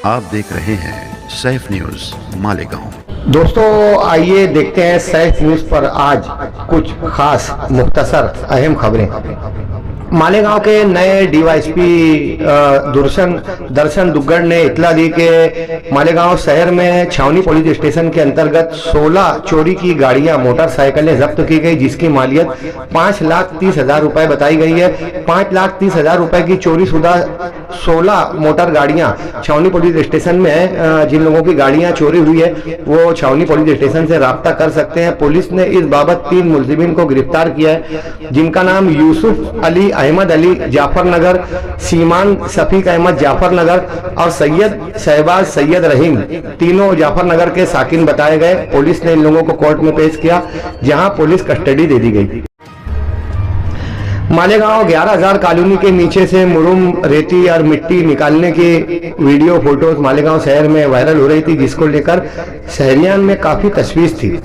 आप देख रहे हैं सैफ न्यूज मालेगांव। दोस्तों आइए देखते हैं सैफ न्यूज पर आज कुछ खास मुख्तसर अहम खबरें। मालेगांव के नए डीवाईएसपी दर्शन दुग्गड़ ने इतला दी कि मालेगांव शहर में छावनी पुलिस स्टेशन के अंतर्गत 16 चोरी की गाड़ियां मोटरसाइकिलें जब्त की गई, जिसकी मालियत 5,30,000 रुपए बताई गई है। 5,30,000 रुपए की चोरी शुदा 16 मोटर गाड़ियां छावनी पुलिस स्टेशन में है। जिन लोगों की गाड़ियां चोरी हुई है वो छावनी पुलिस स्टेशन से राब्ता कर सकते हैं। पुलिस ने इस बाबत 3 मुलजिमीन को गिरफ्तार किया है, जिनका नाम यूसुफ अली अहमद अली जाफर नगर, सीमान शफीक अहमद जाफर नगर और सैयद शहबाज सैयद रहीम, तीनों जाफर नगर के साकिन बताए गए। पुलिस ने इन लोगों को कोर्ट में पेश किया, जहां पुलिस कस्टडी दे दी गई। मालेगांव 11,000 कॉलोनी के नीचे से मुरुम, रेती और मिट्टी निकालने की वीडियो फोटोज मालेगांव शहर में वायरल हो रही थी, जिसको लेकर शहरियान में काफी तशवीश थी।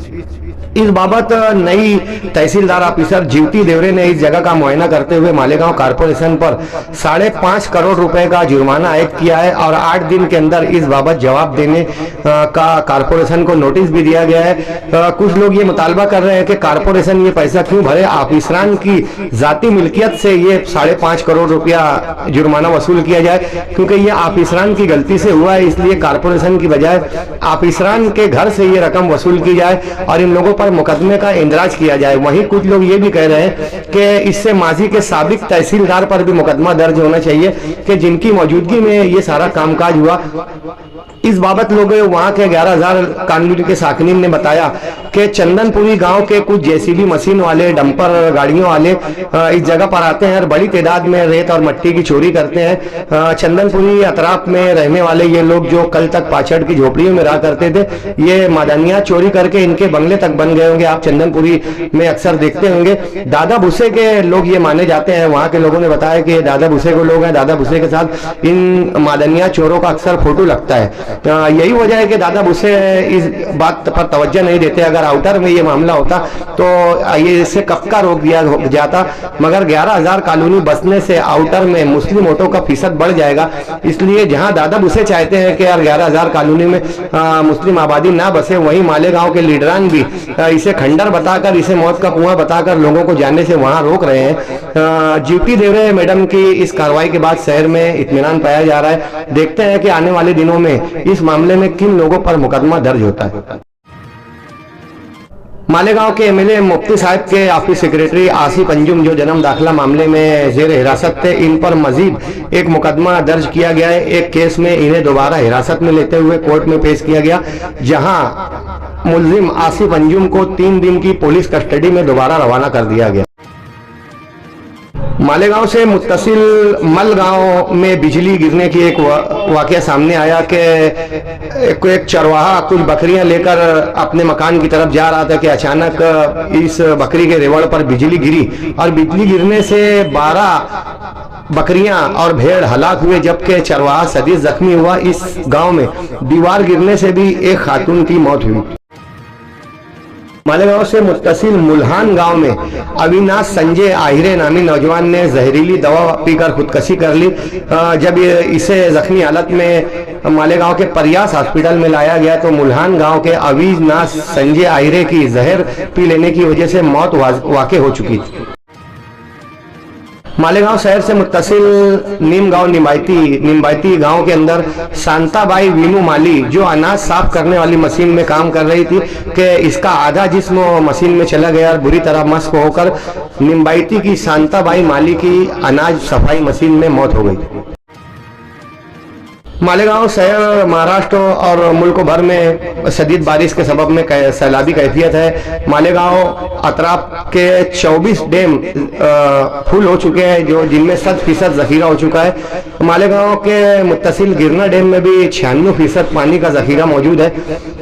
इस बाबत नई तहसीलदार ऑफिसर जीवती देवरे ने इस जगह का मुआयना करते हुए मालेगांव कारपोरेशन पर 5.5 करोड़ रुपए का जुर्माना आयद किया है और 8 दिन के अंदर इस बाबत जवाब देने का कारपोरेशन को नोटिस भी दिया गया है। कुछ लोग ये मुतालबा कर रहे हैं कि कारपोरेशन ये पैसा क्यों भरे, ऑफिसरान की जाती मिल्कियत से ये 5.5 करोड़ रुपया जुर्माना वसूल किया जाए, क्योंकि ये ऑफिसरान की गलती से हुआ है। इसलिए कारपोरेशन की बजाय ऑफिसरान के घर से ये रकम वसूल की जाए और इन लोगों पर मुकदमे का इंदराज किया जाए। वहीं कुछ लोग ये भी कह रहे हैं कि इससे माजी के साबिक तहसीलदार पर भी मुकदमा दर्ज होना चाहिए कि जिनकी मौजूदगी में ये सारा कामकाज हुआ। इस बाबत लोग वहां के 11,000 कॉलोनी के साकिनीन ने बताया कि चंदनपुरी गांव के कुछ जेसीबी मशीन वाले, डंपर गाड़ियों वाले इस जगह पर आते हैं और बड़ी तादाद में रेत और मिट्टी की चोरी करते हैं। चंदनपुरी अतराफ में रहने वाले ये लोग जो कल तक पाछड़ की झोपड़ियों में रहा करते थे, ये मादनियात चोरी करके इनके बंगले तक बन गए होंगे। आप चंदनपुरी में अक्सर देखते होंगे। दादा भूसे के लोग ये माने जाते हैं। वहां के लोगों ने बताया कि दादा भूसे को लोग हैं, दादा भूसे के साथ इन मादनियात चोरों का अक्सर फोटो लगता है। यही वजह है कि दादा भूसे इस बात पर तवज्जो नहीं देते। अगर आउटर में ये मामला होता तो ये इससे कब का रोक दिया जाता, मगर 11,000 कॉलोनी बसने से आउटर में मुस्लिम वोटों का फीसद बढ़ जाएगा। इसलिए जहां दादा भूसे चाहते हैं कि यार 11,000 कॉलोनी में मुस्लिम आबादी ना बसे, वहीं मालेगांव के लीडरान भी इसे खंडर बताकर, इसे मौत का कुआं बताकर लोगों को जाने से वहां रोक रहे हैं। जीवती देवरे मैडम की इस कार्रवाई के बाद शहर में इत्मीनान पाया जा रहा है। देखते हैं कि आने वाले दिनों में इस मामले में किन लोगों पर मुकदमा दर्ज होता है। मालेगांव के एमएलए मुफ्ती साहब के ऑफिस सेक्रेटरी आसिफ अंजुम जो जन्म दाखिला मामले में जेर हिरासत थे, इन पर मजीद एक मुकदमा दर्ज किया गया है। एक केस में इन्हें दोबारा हिरासत में लेते हुए कोर्ट में पेश किया गया, जहां मुलजिम आसिफ अंजुम को 3 दिन की पुलिस कस्टडी में दोबारा रवाना कर दिया गया। मालेगांव से मुत्तसिल मल गांव में बिजली गिरने की एक वाकया सामने आया कि एक चरवाहा कुछ बकरियां लेकर अपने मकान की तरफ जा रहा था कि अचानक इस बकरी के रेवड़ पर बिजली गिरी और बिजली गिरने से 12 बकरियां और भेड़ हलाक हुए, जबकि चरवाहा शदीद जख्मी हुआ। इस गांव में दीवार गिरने से भी एक खातून की मौत हुई। मालेगांव से मुत्तसिल मुल्हान गांव में अविनाश संजय आहिरे नामी नौजवान ने जहरीली दवा पीकर खुदकशी कर ली। जब इसे जख्मी हालत में मालेगांव के प्रयास हॉस्पिटल में लाया गया तो मुल्हान गांव के अविनाश संजय आहिरे की जहर पी लेने की वजह से मौत वाक़ई हो चुकी थी। मालेगांव शहर से मुत्तसिल नीमगांव निम्बायती गांव के अंदर शांताबाई वीनू माली जो अनाज साफ करने वाली मशीन में काम कर रही थी कि इसका आधा जिस्म मशीन में चला गया और बुरी तरह मस्क होकर निम्बायती की शांताबाई माली की अनाज सफाई मशीन में मौत हो गई। मालेगांव शहर महाराष्ट्र और मुल्क भर में शदीद बारिश के सबब में सैलाबी कैफियत है। मालेगांव अतराफ के 24 डैम फुल हो चुके हैं, जो जिनमें 100% जखीरा हो चुका है। मालेगांव के मुत्तसिल गिरना डैम में भी 96% पानी का जखीरा मौजूद है।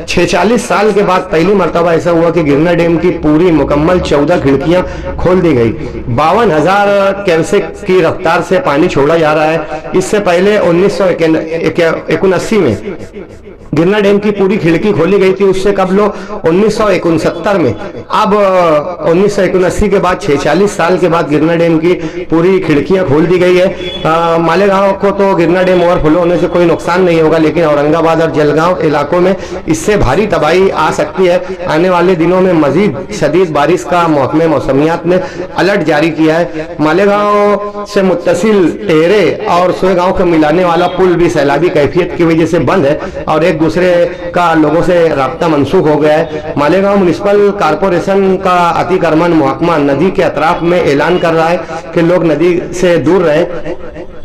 46 साल के बाद पहली मरतबा ऐसा हुआ कि गिरना डैम की पूरी मुकम्मल 14 खिड़कियां खोल दी गई। 52,000 क्यूसेक की रफ्तार से पानी छोड़ा जा रहा है। इससे पहले 1981 में गिरना डैम की पूरी खिड़की खोली गई थी उससे कब लो 1969 में। अब 1979 के बाद 46 साल के बाद गिरना डैम की पूरी खिड़कियां खोल दी गई है। मालेगांव को तो गिरना डैम ओवरफ्लो होने से कोई नुकसान नहीं होगा, लेकिन औरंगाबाद और जलगांव इलाकों में इससे भारी तबाही आ सकती है। आने वाले दिनों में मजीद शदीद बारिश का महकमे मौसमियात ने अलर्ट जारी किया है। मालेगांव से मुत्तसिल टेहरे और सोएगांव को मिलाने वाला पुल भी सैलाबी कैफियत की वजह से बंद है और एक दूसरे का लोगों से राब्ता मनसूख हो गया है। मालेगांव म्युनिसिपल कॉरपोरेशन का अतिक्रमण महकमा नदी के अतराफ में ऐलान कर रहा है कि लोग नदी से दूर रहें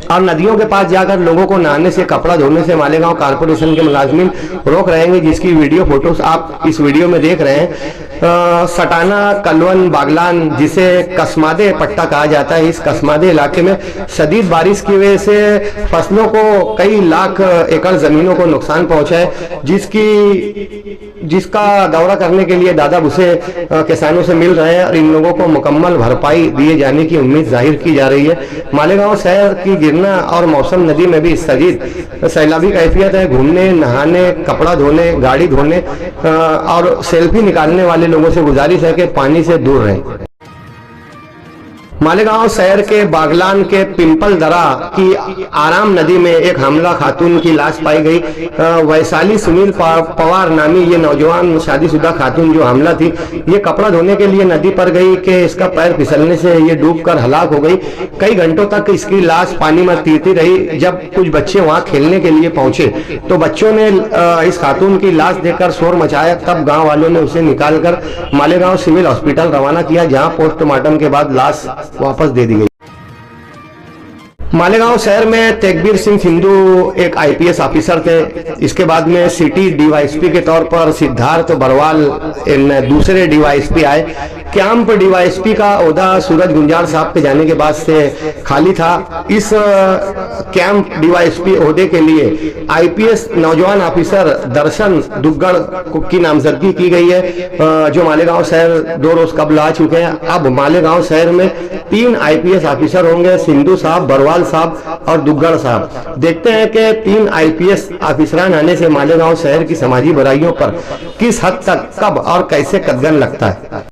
और नदियों के पास जाकर लोगों को नहाने से, कपड़ा धोने से मालेगांव कॉरपोरेशन के मुलाजमीन रोक रहेंगे, जिसकी वीडियो फोटोज आप इस वीडियो में देख रहे हैं। सटाना, कलवन, बागलान, जिसे कसमादे पट्टा कहा जाता है, इस कसमादे इलाके में शदीद बारिश की वजह से फसलों को, कई लाख एकड़ जमीनों को नुकसान पहुंचा है, जिसका दौरा करने के लिए दादा भूसे किसानों से मिल रहे हैं और इन लोगों को मुकम्मल भरपाई दिए जाने की उम्मीद जाहिर की जा रही है। मालेगांव शहर की गिरना और मौसम नदी में भी शदीद सैलाबी कैफियत है। घूमने, नहाने, कपड़ा धोने, गाड़ी धोने और सेल्फी निकालने वाले लोगों से गुजारिश है कि पानी से दूर रहें। मालेगांव शहर के बागलान के पिंपल दरा की आराम नदी में एक हमला खातून की लाश पाई गई। वैशाली सुनील पवार नामी ये नौजवान शादीशुदा खातून जो हमला थी, ये कपड़ा धोने के लिए नदी पर गई कि इसका पैर फिसलने से ये डूबकर हलाक हो गई। कई घंटों तक इसकी लाश पानी में तैरती रही। जब कुछ बच्चे वहां खेलने के लिए पहुंचे तो बच्चों ने इस खातून की लाश देखकर शोर मचाया। तब गाँव वालों ने उसे निकालकर मालेगांव सिविल हॉस्पिटल रवाना किया, जहाँ पोस्टमार्टम के बाद लाश वापस दे दी गई। मालेगांव शहर में तेगबीर सिंह सिंधु एक आईपीएस ऑफिसर थे। इसके बाद में सिटी डीवाईएसपी के तौर पर सिद्धार्थ बरवाल दूसरे डीवाईएसपी आए। कैंप डीवाईएसपी का ओहदा सूरज गुंजार साहब के जाने के बाद से खाली था। इस कैंप डीवाईएसपी ओहदे के लिए आईपीएस नौजवान ऑफिसर दर्शन दुग्गड़ की नामजदगी की गई है, जो मालेगांव शहर 2 रोज कबल आ चुके हैं। अब मालेगांव शहर में 3 आईपीएस ऑफिसर होंगे, सिंधु साहब, बरवाल साहब और दुग्गड़ साहब। देखते हैं कि 3 आईपीएस ऑफिसरान आने से मालेगांव शहर की समाजी बुराइयों पर किस हद तक, कब और कैसे कदगन लगता है।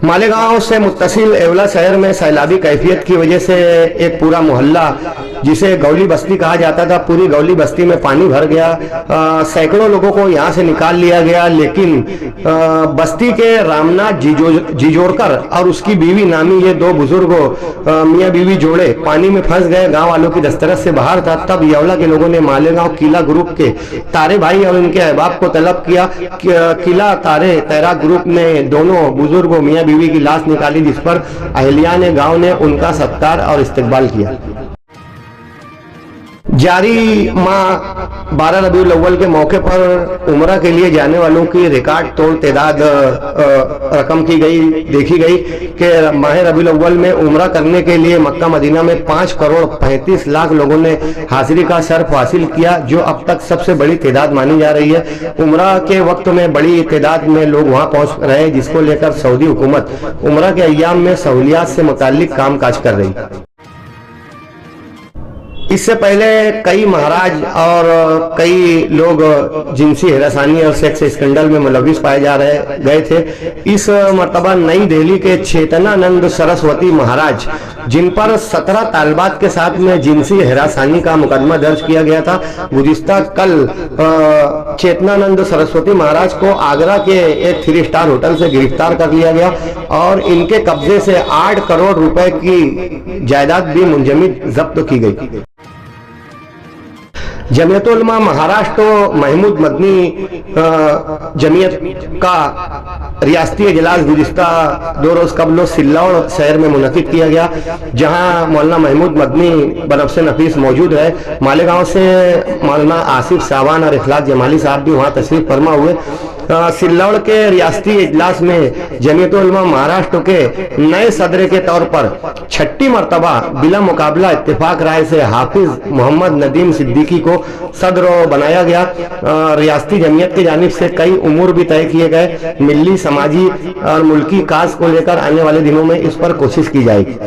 मालेगांव से मुत्तसिल एवला शहर में सैलाबी कैफियत की वजह से एक पूरा मोहल्ला, जिसे गौली बस्ती कहा जाता था, पूरी गौली बस्ती में पानी भर गया। सैकड़ों लोगों को यहां से निकाल लिया गया, लेकिन बस्ती के रामनाथ जिजोरकर और उसकी बीवी नामी ये 2 बुजुर्गों मियाँ बीवी जोड़े पानी में फंस गए। गांव वालों की दस्तरस से बाहर था। तब येवला के लोगों ने मालेगांव किला ग्रुप के तारे भाई और उनके अहबाब को तलब किया। किला तारे तैरा ग्रुप ने दोनों बुजुर्गों मियाँ बीवी की लाश निकाली, जिस पर अहलिया ने गांव ने उनका सत्कार और इस्तकबाल किया। जारी माह 12 रबीउल अव्वल के मौके पर उम्रा के लिए जाने वालों की रिकॉर्ड तोड़ तादाद रकम की गई, देखी गई कि माह रबीउल अव्वल में उम्रा करने के लिए मक्का मदीना में 5 करोड़ 35 लाख लोगों ने हाजिरी का शर्फ हासिल किया, जो अब तक सबसे बड़ी तादाद मानी जा रही है। उम्रा के वक्त में बड़ी तादाद में लोग वहां पहुंच रहे हैं, जिसको लेकर सऊदी हुकूमत उम्रा के अय्याम में सहूलियात से मुताल्लिक कामकाज कर रही है। इससे पहले कई महाराज और कई लोग जिनसी हिरासानी और सेक्स स्कैंडल में मुलविस पाए जा रहे गए थे। इस मर्तबा नई दिल्ली के चेतनानंद सरस्वती महाराज, जिन पर 17 तालिबात के साथ में जिनसी हिरासानी का मुकदमा दर्ज किया गया था, गुज़िश्ता कल चेतनानंद सरस्वती महाराज को आगरा के एक 3 स्टार होटल से गिरफ्तार कर लिया गया और इनके कब्जे से 8 करोड़ रुपए की जायदाद भी मुंजमद जब्त की गई। जमीयत उलमा महाराष्ट्र महमूद मदनी जमीयत का रियासती इजलास गुज़िश्ता 2 रोज कबल सिल्लौड़ शहर में मुनक़िद किया गया, जहां मौलाना महमूद मदनी बनफ्से नफीस मौजूद है। मालेगांव से मौलाना आसिफ सावान और इखलास जमाली साहब भी वहां तशरीफ फरमा हुए। सिल्लौड़ के रियासती इजलास में जमीयत उलमा महाराष्ट्र के नए सदर के तौर पर 6ठी मरतबा बिला मुकाबला इत्तेफाक राय से हाफिज मोहम्मद नदीम सिद्दीकी को सदर बनाया गया। रियासती जमीयत की जानिब से कई उमूर भी तय किए गए। मिली, समाजी और मुल्की काज को लेकर आने वाले दिनों में इस पर कोशिश की जाएगी।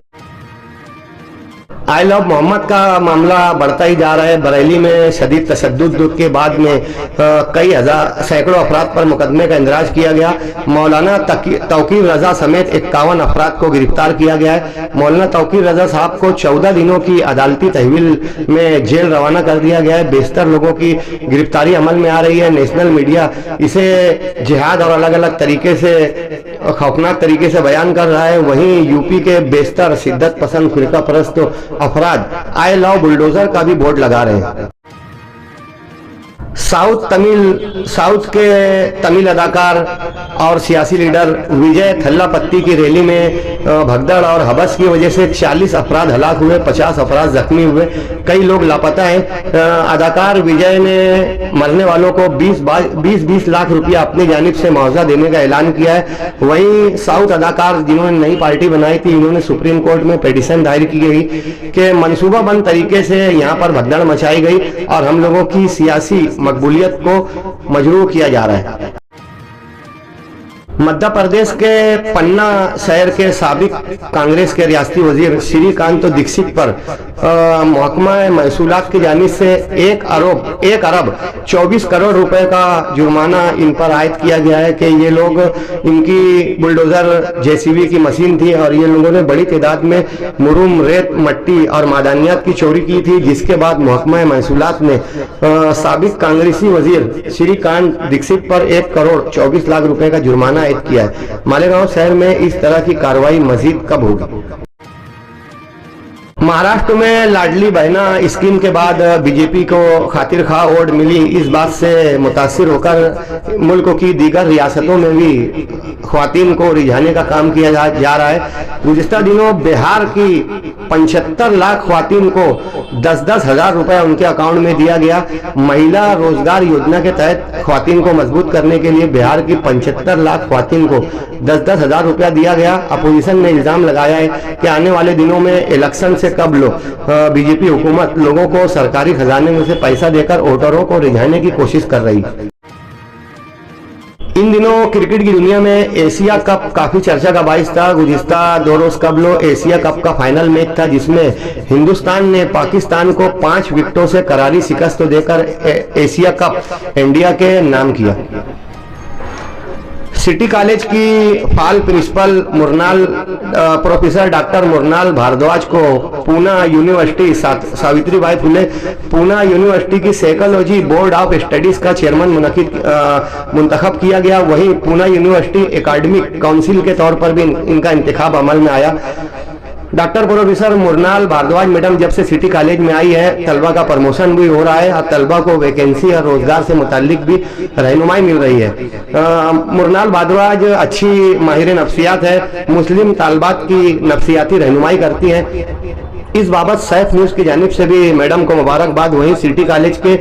आई लव मोहम्मद का मामला बढ़ता ही जा रहा है। बरेली में शदीद तशद्दुद के बाद में कई हजार सैकड़ों अफराद पर मुकदमे का इंदराज किया गया। मौलाना तौकीर रजा समेत 51 अफराद को गिरफ्तार किया गया है। मौलाना तौकीर रजा साहब को 14 दिनों की अदालती तहवील में जेल रवाना कर दिया गया है। बेशतर लोगों की गिरफ्तारी अमल में आ रही है। नेशनल मीडिया इसे जिहाद और अलग अलग तरीके से खौफनाक तरीके से बयान कर रहा है। वहीं यूपी के बेशतर शिद्दत पसंद फिरका परस्त अफराद आई लव बुलडोजर का भी बोर्ड लगा रहे हैं। साउथ के तमिल अदाकार और सियासी लीडर विजय थल्लापति की रैली में भगदड़ और हबस की वजह से 40 अफराद हलाक हुए, 50 अफराद जख्मी हुए, कई लोग लापता हैं। अदाकार विजय ने मरने वालों को 20 लाख रुपया अपनी जानिब से मुआवजा देने का ऐलान किया है। वहीं साउथ अदाकार जिन्होंने नई पार्टी बनाई थी, इन्होंने सुप्रीम कोर्ट में पिटीशन दायर की गई कि मनसूबाबंद तरीके से यहाँ पर भगदड़ मचाई गई और हम लोगों की सियासी मकबूलियत को मजरूह किया जा रहा है। मध्य प्रदेश के पन्ना शहर के साबिक कांग्रेस के रियासती वजीर श्रीकांत दीक्षित पर महकमा महसूलात की जानिब से 1 अरब 24 करोड़ रुपए का जुर्माना इन पर आयद किया गया है कि ये लोग, इनकी बुलडोजर जेसीबी की मशीन थी और ये लोगों ने बड़ी तादाद में मुरुम, रेत, मट्टी और मादानियात की चोरी की थी, जिसके बाद महकमा महसूलात ने साबिक कांग्रेसी वजीर श्रीकांत दीक्षित पर 1 करोड़ 24 लाख रुपए का जुर्माना किया है। मालेगांव शहर में इस तरह की कार्रवाई मजीद कब होगी? महाराष्ट्र में लाडली बहना स्कीम के बाद बीजेपी को खातिर खा वोट मिली, इस बात से मुतासिर होकर मुल्क की दीगर रियासतों में भी ख्वातीन को रिझाने का काम किया जा रहा है। गुज़िश्ता दिनों बिहार की 75 लाख ख्वातीन को 10-10 हजार रुपया उनके अकाउंट में दिया गया। महिला रोजगार योजना के तहत ख्वातीन को मजबूत करने के लिए बिहार की 75 लाख ख्वातीन को 10-10 हजार रुपया दिया गया। अपोजिशन ने इल्जाम लगाया है कि आने वाले दिनों में इलेक्शन से कब बीजेपी हुकूमत लोगों को सरकारी खजाने में से पैसा देकर वोटरों को रिझाने की कोशिश कर रही है। इन दिनों क्रिकेट की दुनिया में एशिया कप काफी चर्चा का बाइस था। गुज़िश्ता 2 रोज कबल एशिया कप का फाइनल मैच था, जिसमें हिंदुस्तान ने पाकिस्तान को 5 विकेटों से करारी शिकस्त देकर एशिया कप इंडिया के नाम किया। सिटी कॉलेज की फाल प्रिंसिपल प्रोफेसर डॉक्टर मुरनाल भारद्वाज को पूना यूनिवर्सिटी सावित्रीबाई फुले पूना यूनिवर्सिटी की साइकोलॉजी बोर्ड ऑफ स्टडीज का चेयरमैन मुंतखब किया गया। वहीं पूना यूनिवर्सिटी एकेडमिक काउंसिल के तौर पर भी इनका इंतखाब अमल में आया। डॉक्टर प्रोफेसर मुरनाल भारद्वाज मैडम जब से सिटी कॉलेज में आई है, तलबा का प्रमोशन भी हो रहा है और तलबा को वैकेंसी और रोजगार से मुताल्लिक भी रहनुमाई मिल रही है। मुरनाल भारद्वाज अच्छी माहिर नफ्सियात है, मुस्लिम तालबात की नफ्सियाती रहनुमाई करती हैं। इस बाबत सैफ न्यूज की जानिब से भी मैडम को मुबारकबाद। वहीं सिटी कॉलेज के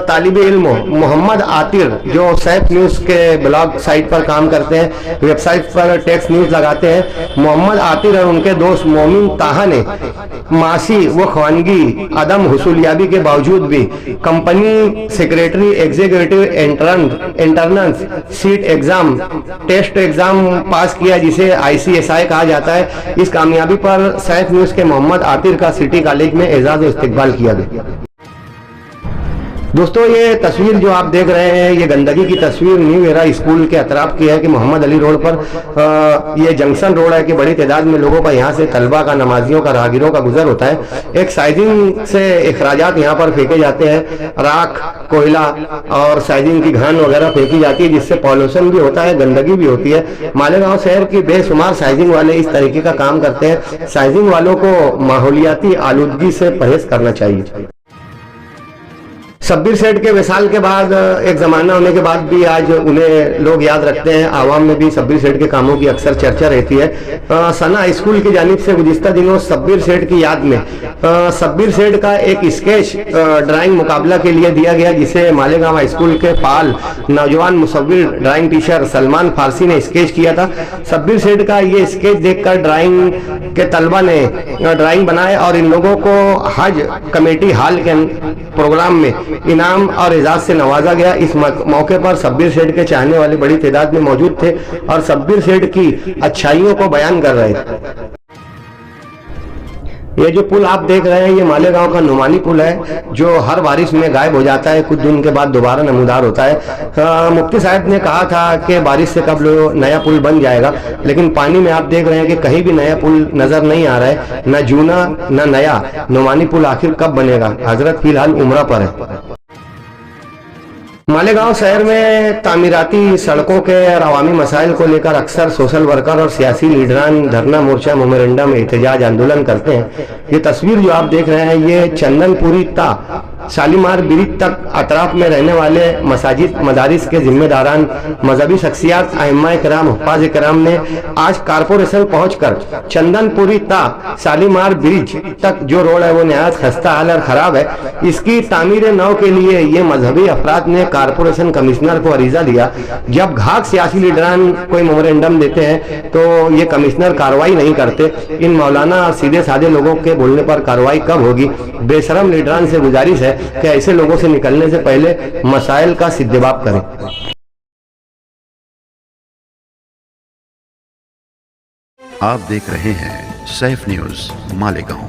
तालिब इल्म मोहम्मद आतिर, जो सैफ न्यूज के ब्लॉग साइट पर काम करते हैं, वेबसाइट पर टेक्स्ट न्यूज लगाते हैं, मोहम्मद आतिर और उनके दोस्त मोमिन ताहा ने मासी व खवानगी अदम हुसूलियाबी के बावजूद भी company secretary executive entrance seat exam test exam pass किया, जिसे ICSI कहा जाता है। इस कामयाबी पर सैफ न्यूज के मोहम्मद आतिर का सिटी कॉलेज में एजाज और इस्तकबाल किया गया। दोस्तों, ये तस्वीर जो आप देख रहे हैं, ये गंदगी की तस्वीर न्यू एरा स्कूल के अतराफ की है कि मोहम्मद अली रोड पर ये जंक्शन रोड है कि बड़ी तादाद में लोगों का यहाँ से तलबा का, नमाजियों का, राहगीरों का गुजर होता है। एक साइजिंग से अखराजात यहाँ पर फेंके जाते हैं, राख, कोयला और साइजिंग की घान वगैरह फेंकी जाती है, जिससे पॉल्यूशन भी होता है, गंदगी भी होती है। मालेगांव शहर की बेशुमार साइजिंग वाले इस तरीके का काम करते हैं। साइजिंग वालों को माहौलियाती आलूदगी से परहेज करना चाहिए। शब्बीर सेठ के विशाल के बाद एक जमाना होने के बाद भी आज उन्हें लोग याद रखते हैं। आवाम में भी शब्बीर सेठ के कामों की अक्सर चर्चा रहती है। सना स्कूल की जानिब से गुज़िश्ता दिनों शब्बीर सेठ की याद में शब्बीर सेठ का एक स्केच ड्राइंग मुकाबला के लिए दिया गया, जिसे मालेगांव स्कूल के फाल नौजवान मुसव्विर ड्राइंग टीचर सलमान फारसी ने स्केच किया था। शब्बीर सेठ का ये स्केच देखकर ड्राइंग के तलबा ने ड्राइंग बनाए और इन लोगों को हज कमेटी हॉल के प्रोग्राम में इनाम और एजाज से नवाजा गया। इस मौके पर शब्बीर सेठ के चाहने वाले बड़ी तादाद में मौजूद थे और शब्बीर सेठ की अच्छाइयों को बयान कर रहे थे। ये जो पुल आप देख रहे हैं ये मालेगांव का नुमानी पुल है, जो हर बारिश में गायब हो जाता है, कुछ दिन के बाद दोबारा नमूदार होता है। मुफ्ती साहब ने कहा था कि बारिश से कब नया पुल बन जाएगा, लेकिन पानी में आप देख रहे हैं कि कहीं भी नया पुल नजर नहीं आ रहा है, न जूना न नया। नुमानी पुल आखिर कब बनेगा? हजरत फिलहाल उम्रा पर है। मालेगांव शहर में तामीराती सड़कों के और अवामी मसाइल को लेकर अक्सर सोशल वर्कर और सियासी लीडरान धरना, मोर्चा, मेमोरेंडम, एहतजाज, आंदोलन करते हैं। ये तस्वीर जो आप देख रहे हैं ये चंदनपुरी ता शालीमार ब्रिज तक अतराफ में रहने वाले मसाजिद, मदारिस के जिम्मेदारान, मजहबी शख्सियात, अइम्मा कराम, हुफ्फाज कराम ने आज कारपोरेशन पहुंचकर चंदनपुरी ता शालीमार ब्रिज तक जो रोड है वो नहायत खस्ता हाल और खराब है, इसकी तामीर नौ के लिए ये मजहबी अफराद ने कारपोरेशन कमिश्नर को अरीजा दिया। जब घाक सियासी लीडरान कोई मेमोरेंडम देते हैं तो ये कमिश्नर कार्रवाई नहीं करते। इन मौलाना और सीधे साधे लोगों के बोलने पर कार्रवाई कब होगी? बेशरम लीडरान से गुजारिश है कि ऐसे लोगों से निकलने से पहले मसाइल का सिद्देबाब करें। आप देख रहे हैं सैफ न्यूज मालेगांव।